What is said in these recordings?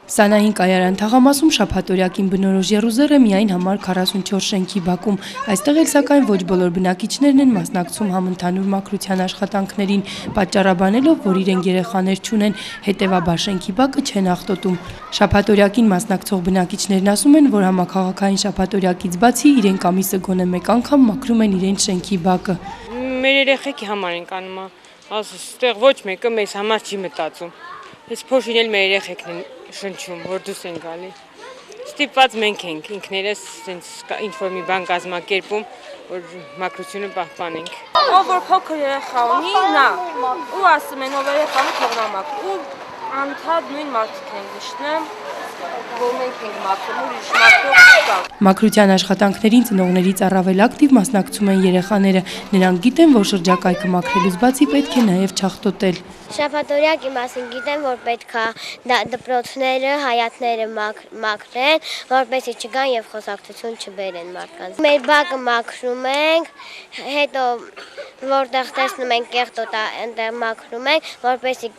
Սանահին կայարան թաղամասում շաբաթօրյակին բնորոշ եռուզեռ է միայն համար 44 շենքի բակում։ Այստեղ էլ սակայն ոչ բոլոր բնակիչներն են մասնակցում համընդհանուր մաքրության աշխատանքներին, պատճառաբանելով, որ իրենք երեխաներ չունեն, հետևաբար շենքի բակը չեն աղտոտում։ Շաբաթօրյակին մասնակցող բնակիչներն ասում են, որ համաքաղաքային շաբաթօրյակից բացի իրենք ամիսը գոնե մեկ անգամ մաքրում են իրենց շենքի բակը։ Մեր երեխեքի համար ենք անում, այստեղ ոչ մեկը մեզ համար չի մտածում։ Ես փոշին էլ մեր երեխեքն են շնչում, որ դուս են գալի։ Ստիպված մենք ենք ինքներս ինչ-որ մի բան կազմակերպում, որ մաքրությունը պահպանենք։ Ով որ փոքր երեխա ունի, նա ու ասում են, ով երեխա ունի, թող նա մաքրի։ Ու անդադ նույն մարդիկ են գշտում, որ մենք ենք մաքրում, ուրիշ մաքրող չկա։ Մաքրության աշխատանքներին ծնողներից առավել ակտիվ մասնակցում են երեխաները։ Նրանք գիտեն, որ շրջակայքը մաքրելուց բացի պետք է նաև չաղտոտել։ Շաբաթօրյակի մասին գիտեմ, որ պետք է դպրոցները, հայաթները մաքրեն, որպեսզի չգան եւ խոսակցություն չբերեն մարդկանց։ Մեր բակը մաքրում ենք, հետո որտեղ տեսնում ենք կեղտոտ այնտեղ մաքրում ենք, որպեսզի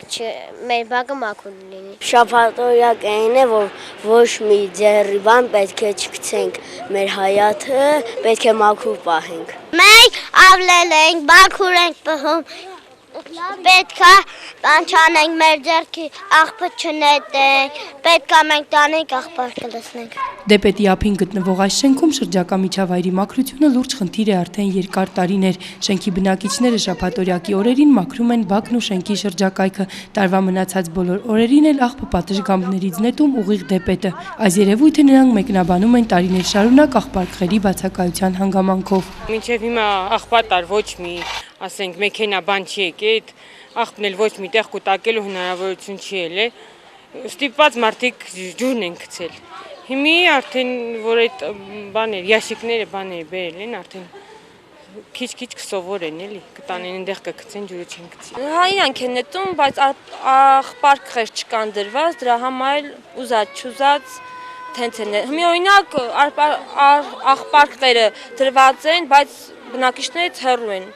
մեր բակը մաքուր լինի։ Շաբաթօրյակն է, որ ոչ մի ձեռի բան պետք է չգցենք, մեր հայաթը պետք է մաքուր պահենք։ Մենք ավլել ենք, մաքուր ենք պահում։ Պետք է բան չանենք, մեր ձեռքի աղբը չնետենք, պետք է մենք տանենք աղբարկը լցնենք։ Դեպետի ափին գտնվող այս շենքում շրջակա միջավայրի մաքրությունը լուրջ խնդիր է արդեն երկար տարիներ։ Շենքի բնակիչները շաբաթօրյակի օրերին մաքրում են բակն ու շենքի շրջակայքը, տարվա մնացած բոլոր օրերին էլ աղբը պատշգամբներից նետում ուղիղ դեպետը։ Այս երևույթը նրանք մեկնաբանում են տարիներ շարունակ աղբարկղերի բացակայության հանգամանքով։ Մինչև հիմա աղբատար ոչ մի, ասենք, մեքենա բան չի եկել, աղբն էլ ոչ միտեղ կուտակելու հնարավորություն չի ելել, ստիպված մարդիկ ջուրն են գցել։ Հիմի արդեն, որ այդ բաներ, ящикները բաներ բերել են, արդեն քիչ-քիչ կսովոր են, էլի, կտանեն այնտեղ կգցեն, ջուրը չեն գցի։ Հա իրանք են նետում, բայց աղբարկղեր չկան դրված, դրա համար ուզած-չուզած թենց են։ Հիմա օրինակ աղբարկղերը դրված են, բայց բնակիչներից հեռու են։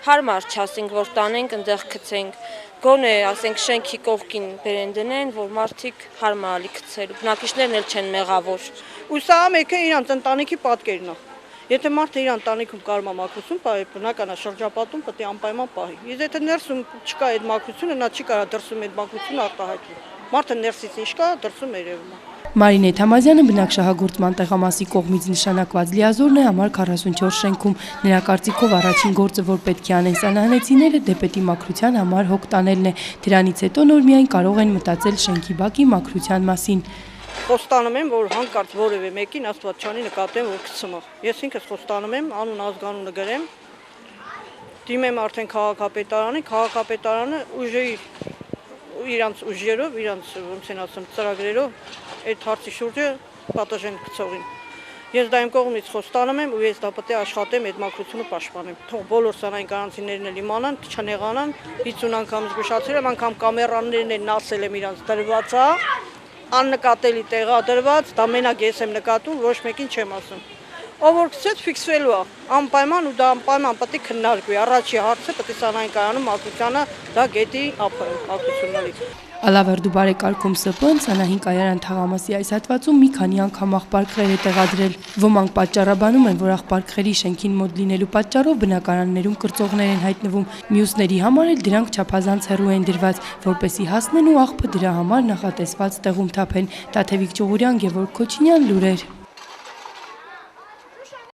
Հարմար չասենք, որ տանենք, այնտեղ գցենք, գոնե ասենք շենքի կողքին բերեն դնեն, որ մարդիկ հարմարալի գցելու, բնակիչներն էլ չեն մեղավոր։ Ու սա մեկը իրանց ընտանիքի պատկերն է։ Եթե մարդը իր ընտանիքում կարող է մաքրություն պահի, բնական է շրջապատում պետք է անպայման պահի։ Իսկ եթե ներսում չկա այդ մաքրությունը, նա չի կարող դրսում այդ մաքրությունը արտահայտել։ Մարդը ներսից ինչ կա, դրսում երևում է։ Մարինե Թամազյանը բնակչահագործման տեղամասի կողմից նշանակված լիազորն է համար 44 շենքում։ Նրա կարծիքով առաջին գործը, որ պետք է անեն սանահանեցիները, դեպետի մաքրության համար հոգ տանելն է։ Դրանից հետո նոր միայն կարող են մտածել շենքի բակի մաքրության մասին։ Խոստանում եմ, որ հանկարծ որևէ մեկին Աստված չանի նկատեմ, որ գցում է։ Ես ինքս խոստանում եմ, անուն ազգանունը գրեմ, դիմեմ արդեն քաղաքապետարանը ուժի իրանց ուժերով, իրանց ոնց են ասում, ծրագրերով այդ հարցի շուրջը պատժեն գծողին։ Ես դա իմ կողմից խոստանում եմ ու ես դա պետք է աշխատեմ այդ մաքրությունը պաշտպանեմ։ Թող բոլոր սանային կանանցիներն էլ իմանան, չնեղանան, 50 անգամ զգուշացել եմ, անգամ կամերաներն են ասել եմ իրանց դրված է, աննկատելի տեղա դրված, դա մենակ ես եմ նկատում, ոչ մեկին չեմ ասում։ Ով որ գցեց ֆիքսվելու է, անպայման ու դա անպայման պետք է քննարկվի։ Առաջի հարցը պետք է սանային կայանում մաքրությանը դա գետի ափը մաքրություններից։ Ալավերդու բարեկարգում ՍՊ-ն Սանահին կայարան թաղամասի այս հատվածում մի քանի անգամ աղբարկղեր է տեղադրել։ Ոմանք պատճառաբանում են, որ աղբարկղերի շենքին մոտ լինելու պատճառով բնակարաններում կրծողներ են հայտնվում։ Մյուսների համար էլ դրանք չափազանց հեռու են դրված, որպեսզի հասնեն ու աղբը դրա համար նախատեսված տեղում թափեն։ Տաթևիկ Ճուղուրյան, Գևորգ Քոչինյան, լուրեր։